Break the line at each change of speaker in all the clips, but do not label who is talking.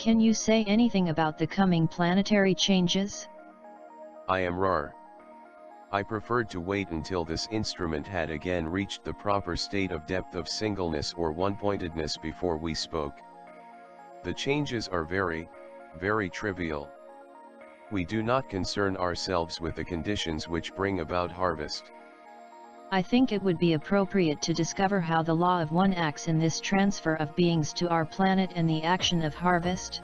Can you say anything about the coming planetary changes?
I am rar. I preferred to wait until this instrument had again reached the proper state of depth of singleness or one-pointedness before we spoke. The changes are very, very trivial. We do not concern ourselves with the conditions which bring about harvest.
I think it would be appropriate to discover how the law of one acts in this transfer of beings to our planet and the action of harvest.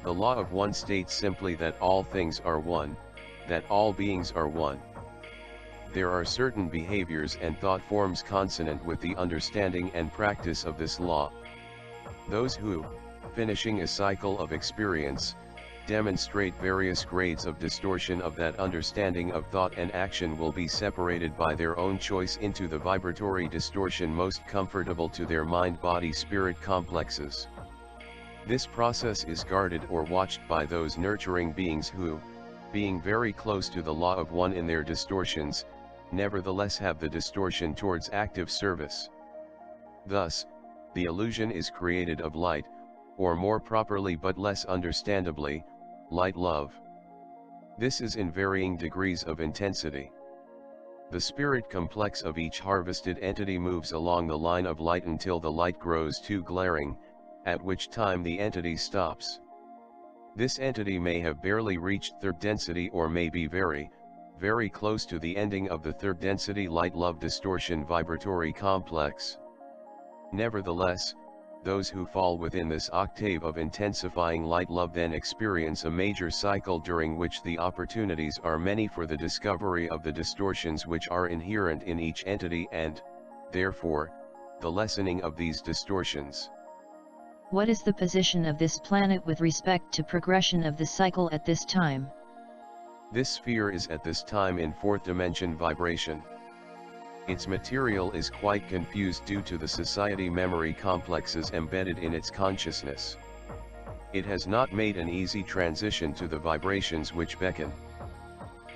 The law of one states simply that all things are one, that all beings are one. There are certain behaviors and thought forms consonant with the understanding and practice of this law. Those who, finishing a cycle of experience, demonstrate various grades of distortion of that understanding of thought and action will be separated by their own choice into the vibratory distortion most comfortable to their mind-body-spirit complexes. This process is guarded or watched by those nurturing beings who, being very close to the law of one in their distortions, nevertheless have the distortion towards active service. Thus, the illusion is created of light, or more properly but less understandably, light love. This is in varying degrees of intensity. The spirit complex of each harvested entity moves along the line of light until the light grows too glaring, at which time the entity stops. This entity may have barely reached third density or may be very, very close to the ending of the third density light-love distortion vibratory complex. Nevertheless, those who fall within this octave of intensifying light-love then experience a major cycle during which the opportunities are many for the discovery of the distortions which are inherent in each entity and, therefore, the lessening of these distortions.
What is the position of this planet with respect to progression of the cycle at this time?
This sphere is at this time in fourth dimension vibration. Its material is quite confused due to the society memory complexes embedded in its consciousness. It has not made an easy transition to the vibrations which beckon.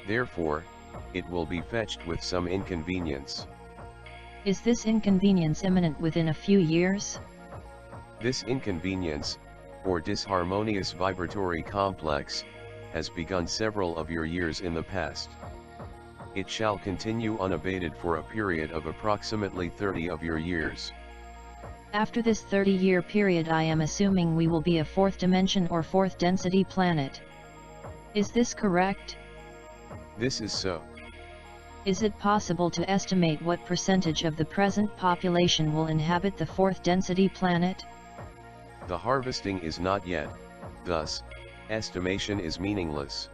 Therefore, it will be fetched with some inconvenience.
Is this inconvenience imminent within a few years?
This inconvenience, or disharmonious vibratory complex, has begun several of your years in the past. It shall continue unabated for a period of approximately 30 of your years.
After this 30-year period, I am assuming we will be a fourth dimension or fourth density planet. Is this correct?
This is so.
Is it possible to estimate what percentage of the present population will inhabit the fourth density planet?
The harvesting is not yet, thus, estimation is meaningless.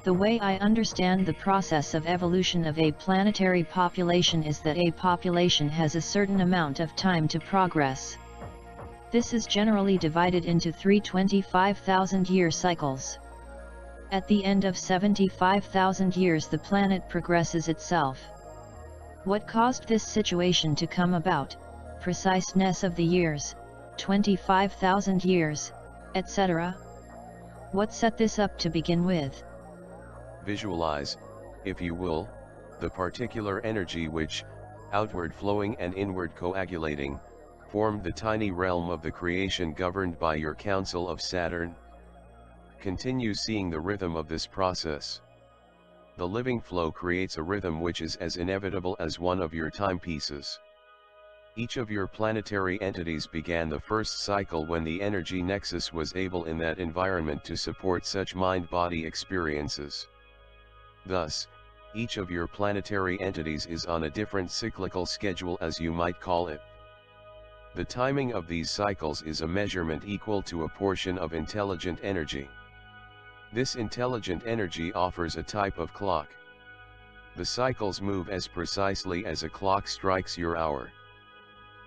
The way I understand the process of evolution of a planetary population is that a population has a certain amount of time to progress. This is generally divided into 3 25,000-year cycles. At the end of 75,000 years the planet progresses itself. What caused this situation to come about, preciseness of the years, 25,000 years, etc.? What set this up to begin with?
Visualize, if you will, the particular energy which, outward flowing and inward coagulating, formed the tiny realm of the creation governed by your council of Saturn. Continue seeing the rhythm of this process. The living flow creates a rhythm which is as inevitable as one of your timepieces. Each of your planetary entities began the first cycle when the energy nexus was able in that environment to support such mind-body experiences. Thus, each of your planetary entities is on a different cyclical schedule, as you might call it. The timing of these cycles is a measurement equal to a portion of intelligent energy. This intelligent energy offers a type of clock. The cycles move as precisely as a clock strikes your hour.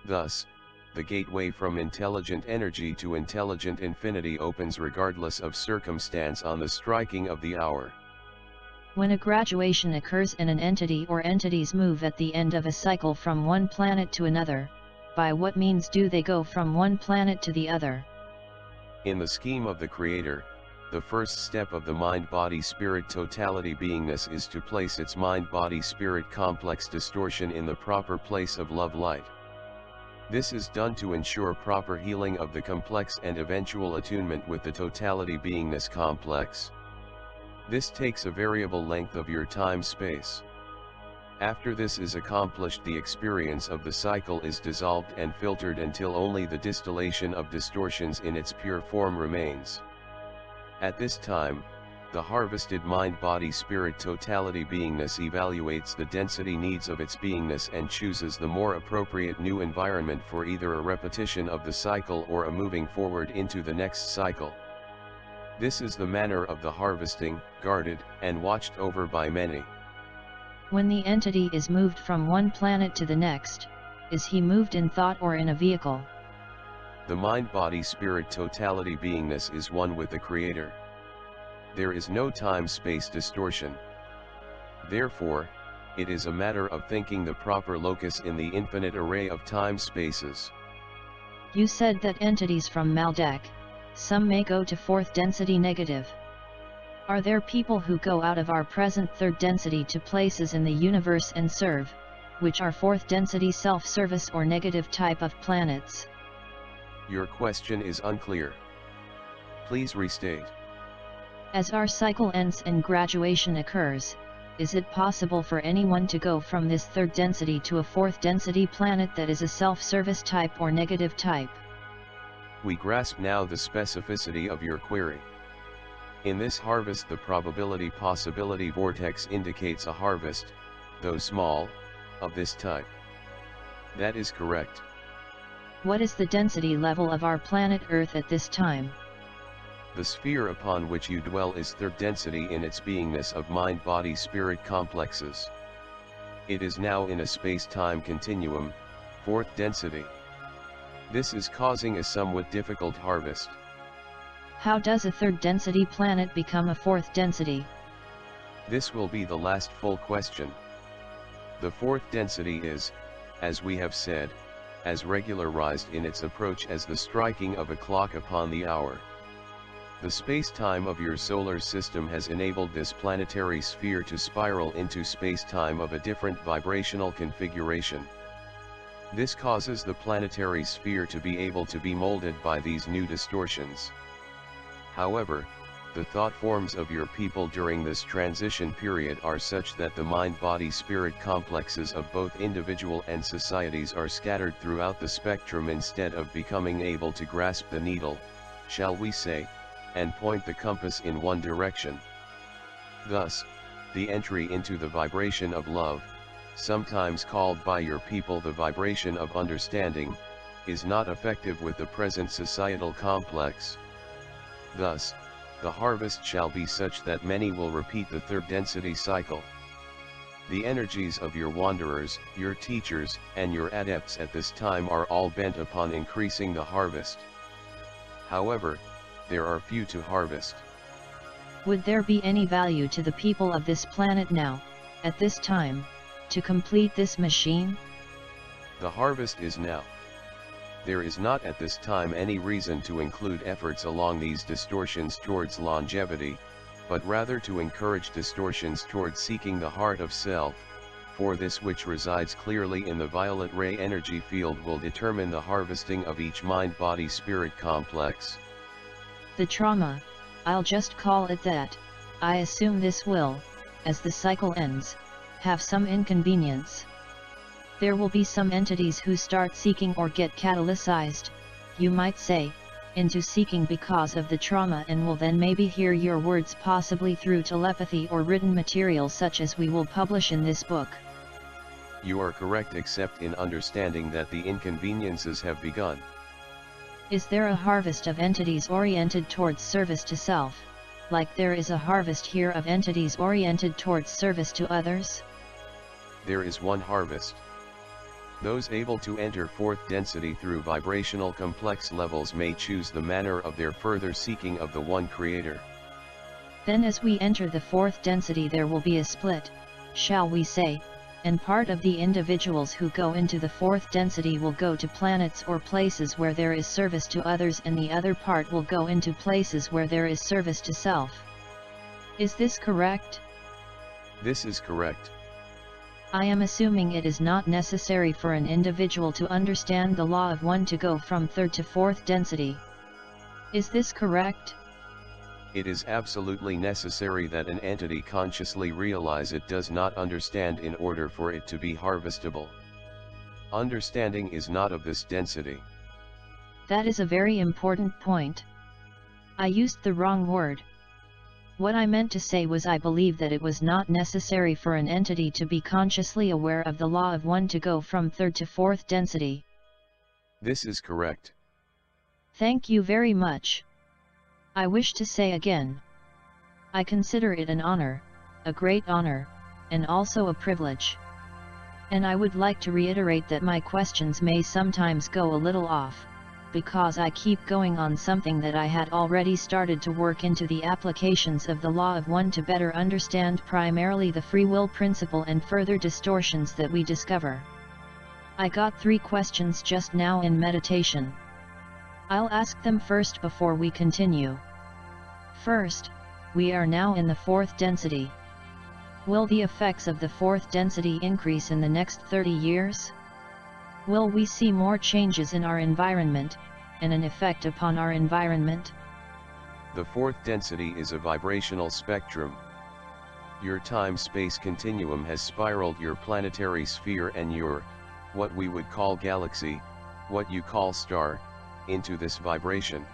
Thus, the gateway from intelligent energy to intelligent infinity opens regardless of circumstance on the striking of the hour.
When a graduation occurs and an entity or entities move at the end of a cycle from one planet to another, by what means do they go from one planet to the other?
In the scheme of the Creator, the first step of the mind-body-spirit totality beingness is to place its mind-body-spirit complex distortion in the proper place of love-light. This is done to ensure proper healing of the complex and eventual attunement with the totality beingness complex. This takes a variable length of your time-space. After this is accomplished, the experience of the cycle is dissolved and filtered until only the distillation of distortions in its pure form remains. At this time, the harvested mind-body-spirit totality beingness evaluates the density needs of its beingness and chooses the more appropriate new environment for either a repetition of the cycle or a moving forward into the next cycle. This is the manner of the harvesting, guarded, and watched over by many.
When the entity is moved from one planet to the next, is he moved in thought or in a vehicle?
The mind-body-spirit totality beingness is one with the Creator. There is no time-space distortion. Therefore, it is a matter of thinking the proper locus in the infinite array of time-spaces.
You said that entities from Maldek, some may go to fourth density negative. Are there people who go out of our present third density to places in the universe and serve, which are fourth density self-service or negative type of planets?
Your question is unclear. Please restate.
As our cycle ends and graduation occurs, is it possible for anyone to go from this third density to a fourth density planet that is a self-service type or negative type?
We grasp now the specificity of your query. In this harvest, the probability-possibility vortex indicates a harvest, though small, of this type. That is correct.
What is the density level of our planet Earth at this time?
The sphere upon which you dwell is third density in its beingness of mind-body-spirit complexes. It is now in a space-time continuum, fourth density. This is causing a somewhat difficult harvest.
How does a third density planet become a fourth density?
This will be the last full question. The fourth density is, as we have said, as regularized in its approach as the striking of a clock upon the hour. The space-time of your solar system has enabled this planetary sphere to spiral into space-time of a different vibrational configuration. This causes the planetary sphere to be able to be molded by these new distortions. However, the thought forms of your people during this transition period are such that the mind-body-spirit complexes of both individual and societies are scattered throughout the spectrum instead of becoming able to grasp the needle, shall we say, and point the compass in one direction. Thus, the entry into the vibration of love, sometimes called by your people the vibration of understanding, is not effective with the present societal complex. Thus, the harvest shall be such that many will repeat the third density cycle. The energies of your wanderers, your teachers, and your adepts at this time are all bent upon increasing the harvest. However, there are few to harvest.
Would there be any value to the people of this planet now, at this time, to complete this machine?
The harvest is now. There is not at this time any reason to include efforts along these distortions towards longevity, but rather to encourage distortions towards seeking the heart of self, for this which resides clearly in the violet ray energy field will determine the harvesting of each mind-body-spirit complex.
The trauma, I'll just call it that, I assume this will, as the cycle ends, have some inconvenience. There will be some entities who start seeking or get catalyzed, you might say, into seeking because of the trauma and will then maybe hear your words possibly through telepathy or written material such as we will publish in this book.
You are correct except in understanding that the inconveniences have begun.
Is there a harvest of entities oriented towards service to self, like there is a harvest here of entities oriented towards service to others?
There is one harvest. Those able to enter fourth density through vibrational complex levels may choose the manner of their further seeking of the one Creator.
Then as we enter the fourth density there will be a split, shall we say, and part of the individuals who go into the fourth density will go to planets or places where there is service to others and the other part will go into places where there is service to self. Is this correct?
This is correct.
I am assuming it is not necessary for an individual to understand the law of one to go from third to fourth density. Is this correct?
It is absolutely necessary that an entity consciously realize it does not understand in order for it to be harvestable. Understanding is not of this density.
That is a very important point. I used the wrong word. What I meant to say was I believe that it was not necessary for an entity to be consciously aware of the law of one to go from third to fourth density.
This is correct.
Thank you very much. I wish to say again, I consider it an honor, a great honor, and also a privilege. And I would like to reiterate that my questions may sometimes go a little off, because I keep going on something that I had already started to work into the applications of the law of one to better understand primarily the free will principle and further distortions that we discover. I got 3 questions just now in meditation. I'll ask them first before we continue. First, we are now in the 4th density. Will the effects of the 4th density increase in the next 30 years? Will we see more changes in our environment, and an effect upon our environment?
The 4th density is a vibrational spectrum. Your time-space continuum has spiraled your planetary sphere and your, what we would call galaxy, what you call star, into this vibration.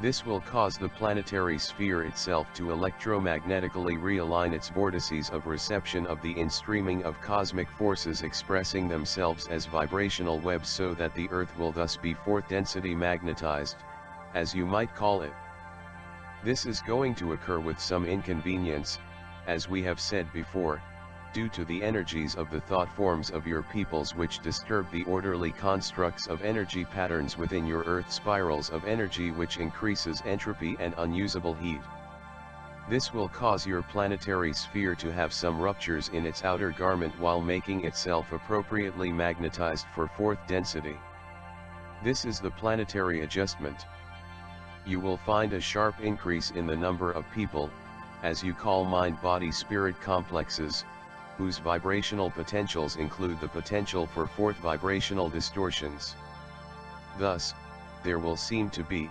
This will cause the planetary sphere itself to electromagnetically realign its vortices of reception of the in-streaming of cosmic forces expressing themselves as vibrational webs so that the Earth will thus be 4th density magnetized, as you might call it. This is going to occur with some inconvenience, as we have said before, due to the energies of the thought forms of your peoples which disturb the orderly constructs of energy patterns within your Earth spirals of energy which increases entropy and unusable heat. This will cause your planetary sphere to have some ruptures in its outer garment while making itself appropriately magnetized for 4th density. This is the planetary adjustment. You will find a sharp increase in the number of people, as you call mind-body-spirit complexes, whose vibrational potentials include the potential for 4th vibrational distortions. Thus, there will seem to be,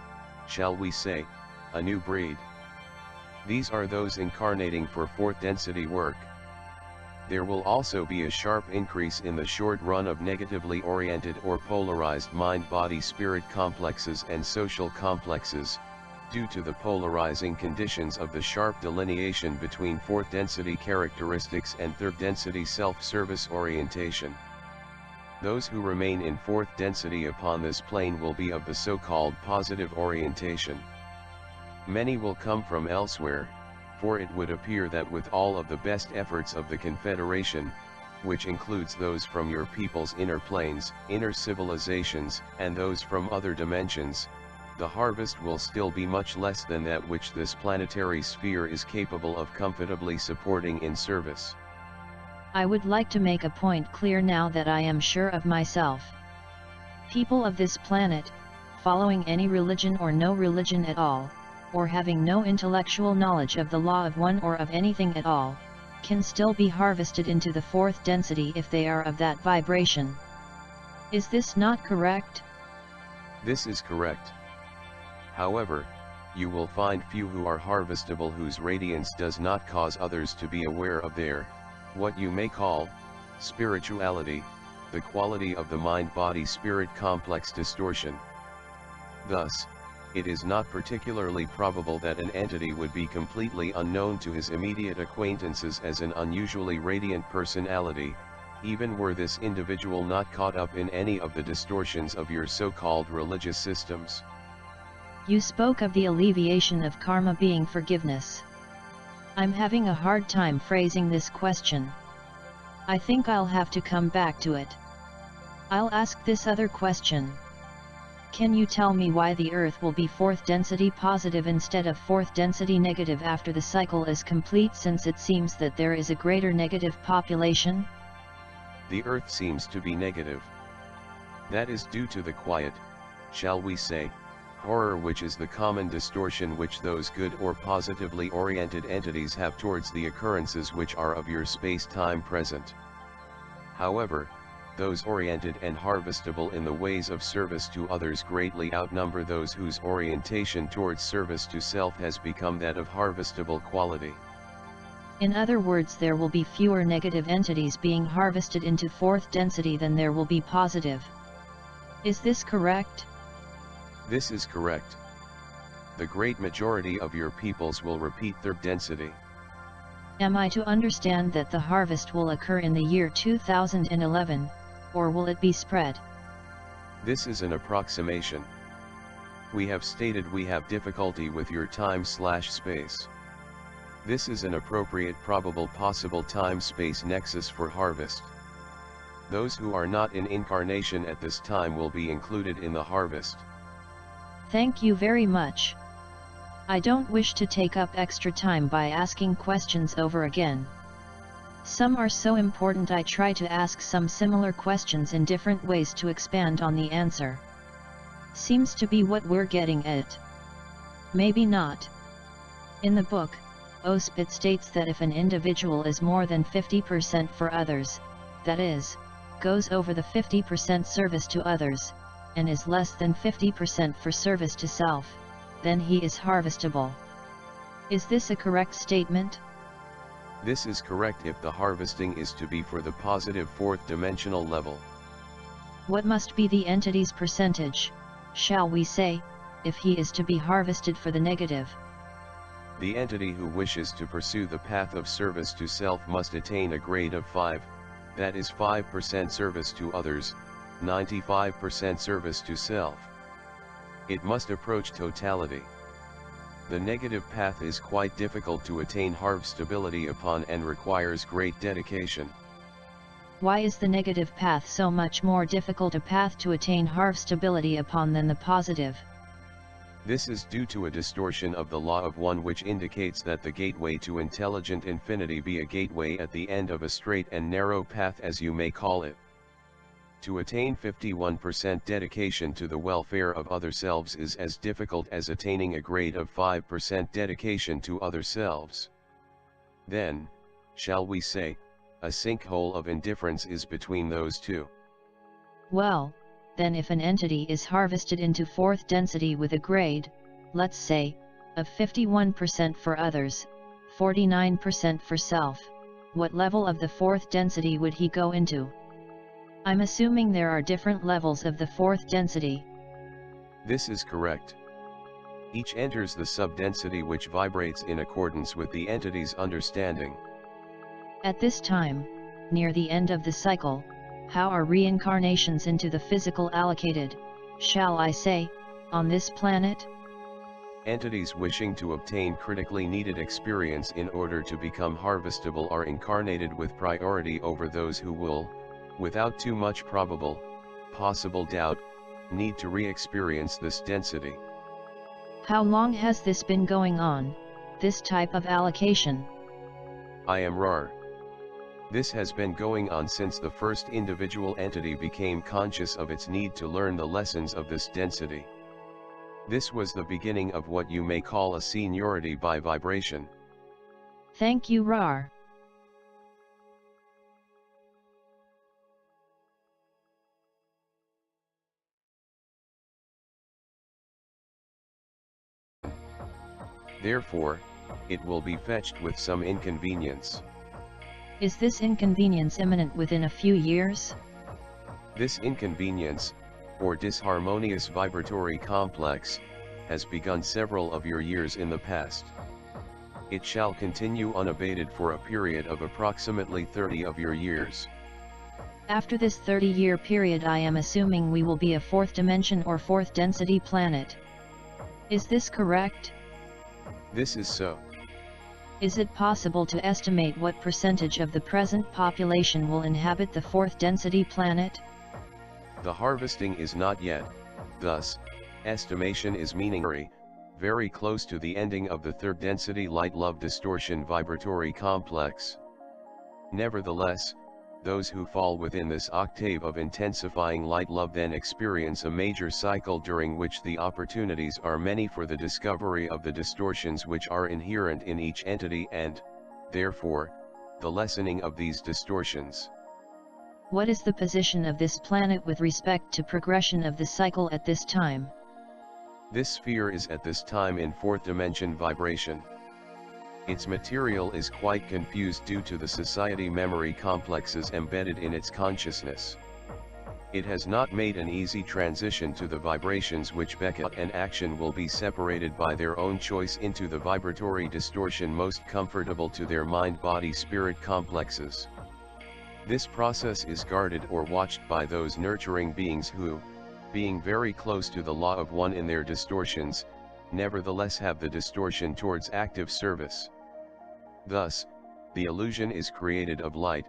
shall we say, a new breed. These are those incarnating for 4th density work. There will also be a sharp increase in the short run of negatively oriented or polarized mind-body-spirit complexes and social complexes, due to the polarizing conditions of the sharp delineation between 4th density characteristics and 3rd density self-service orientation. Those who remain in 4th density upon this plane will be of the so-called positive orientation. Many will come from elsewhere, for it would appear that with all of the best efforts of the Confederation, which includes those from your people's inner planes, inner civilizations, and those from other dimensions, the harvest will still be much less than that which this planetary sphere is capable of comfortably supporting in service.
I would like to make a point clear now that I am sure of myself. People of this planet, following any religion or no religion at all, or having no intellectual knowledge of the law of one or of anything at all, can still be harvested into the 4th density if they are of that vibration. Is this not correct?
This is correct. However, you will find few who are harvestable whose radiance does not cause others to be aware of their, what you may call, spirituality, the quality of the mind-body-spirit complex distortion. Thus, it is not particularly probable that an entity would be completely unknown to his immediate acquaintances as an unusually radiant personality, even were this individual not caught up in any of the distortions of your so-called religious systems.
You spoke of the alleviation of karma being forgiveness. I'm having a hard time phrasing this question. I think I'll have to come back to it. I'll ask this other question. Can you tell me why the Earth will be 4th density positive instead of 4th density negative after the cycle is complete, since it seems that there is a greater negative population?
The Earth seems to be negative. That is due to the quiet, shall we say, horror which is the common distortion which those good or positively oriented entities have towards the occurrences which are of your space-time present. However, those oriented and harvestable in the ways of service to others greatly outnumber those whose orientation towards service to self has become that of harvestable quality.
In other words, there will be fewer negative entities being harvested into fourth density than there will be positive. Is this correct?
This is correct. The great majority of your peoples will repeat third density.
Am I to understand that the harvest will occur in the year 2011, or will it be spread?
This is an approximation. We have stated we have difficulty with your time/space. This is an appropriate probable possible time-space nexus for harvest. Those who are not in incarnation at this time will be included in the harvest.
Thank you very much. I don't wish to take up extra time by asking questions over again. Some are so important I try to ask some similar questions in different ways to expand on the answer. Seems to be what we're getting at. Maybe not. In the book, Ospit states that if an individual is more than 50% for others, that is, goes over the 50% service to others, and is less than 50% for service to self, then he is harvestable. Is this a correct statement?
This is correct if the harvesting is to be for the positive fourth dimensional level.
What must be the entity's percentage, shall we say, if he is to be harvested for the negative?
The entity who wishes to pursue the path of service to self must attain a grade of 5, that is 5% service to others, 95% service to self. It must approach totality. The negative path is quite difficult to attain harvestability upon and requires great dedication.
Why is the negative path so much more difficult a path to attain harvestability upon than the positive?
This is due to a distortion of the law of one which indicates that the gateway to intelligent infinity be a gateway at the end of a straight and narrow path, as you may call it. To attain 51% dedication to the welfare of other selves is as difficult as attaining a grade of 5% dedication to other selves. Then, shall we say, a sinkhole of indifference is between those two.
Well, then if an entity is harvested into fourth density with a grade, let's say, of 51% for others, 49% for self, what level of the fourth density would he go into? I'm assuming there are different levels of the fourth density.
This is correct. Each enters the subdensity which vibrates in accordance with the entity's understanding.
At this time, near the end of the cycle, how are reincarnations into the physical allocated, shall I say, on this planet?
Entities wishing to obtain critically needed experience in order to become harvestable are incarnated with priority over those who will, without too much possible doubt, need to re-experience this density.
How long has this been going on, this type of allocation?
I am RAR. This has been going on since the first individual entity became conscious of its need to learn the lessons of this density. This was the beginning of what you may call a seniority by vibration.
Thank you, RAR.
Therefore, it will be fetched with some inconvenience.
Is this inconvenience imminent within a few years?
This inconvenience, or disharmonious vibratory complex, has begun several of your years in the past. It shall continue unabated for a period of approximately 30 of your years.
After this 30-year period, I am assuming we will be a fourth dimension or fourth density planet. Is this correct?
This is so.
Is it possible to estimate what percentage of the present population will inhabit the fourth density planet?
The harvesting is not yet, thus, estimation is meaningless, very close to the ending of the third density light-love distortion vibratory complex. Nevertheless, those who fall within this octave of intensifying light-love then experience a major cycle during which the opportunities are many for the discovery of the distortions which are inherent in each entity and, therefore, the lessening of these distortions.
What is the position of this planet with respect to progression of the cycle at this time?
This sphere is at this time in fourth dimension vibration. Its material is quite confused due to the society memory complexes embedded in its consciousness. It has not made an easy transition to the vibrations which beckon and action will be separated by their own choice into the vibratory distortion most comfortable to their mind-body-spirit complexes. This process is guarded or watched by those nurturing beings who, being very close to the law of one in their distortions, nevertheless have the distortion towards active service. Thus, the illusion is created of light,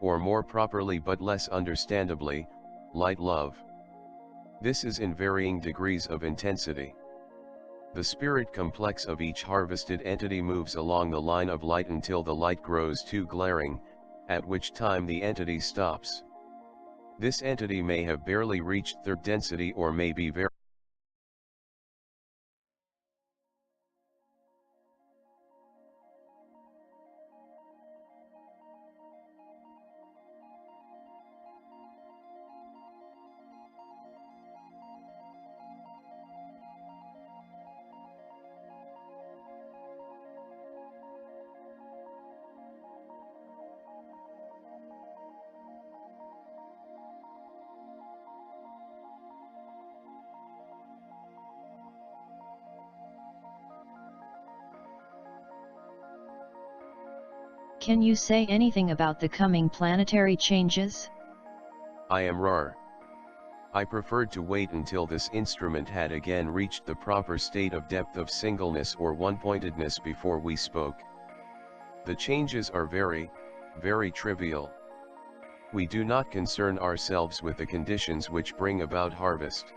or more properly but less understandably, light love. This is in varying degrees of intensity. The spirit complex of each harvested entity moves along the line of light until the light grows too glaring, at which time the entity stops. This entity may have barely reached third density or may be very
Can you say anything about the coming planetary changes?
I am rar. I preferred to wait until this instrument had again reached the proper state of depth of singleness or one-pointedness before we spoke. The changes are very, very trivial. We do not concern ourselves with the conditions which bring about harvest.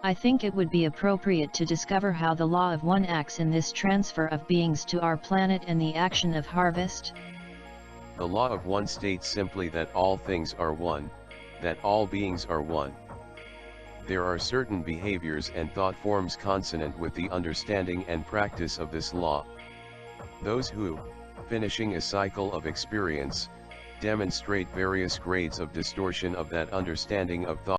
I think it would be appropriate to discover how the law of one acts in this transfer of beings to our planet and the action of harvest.
The law of one states simply that all things are one, that all beings are one. There are certain behaviors and thought forms consonant with the understanding and practice of this law. Those who, finishing a cycle of experience, demonstrate various grades of distortion of that understanding of thought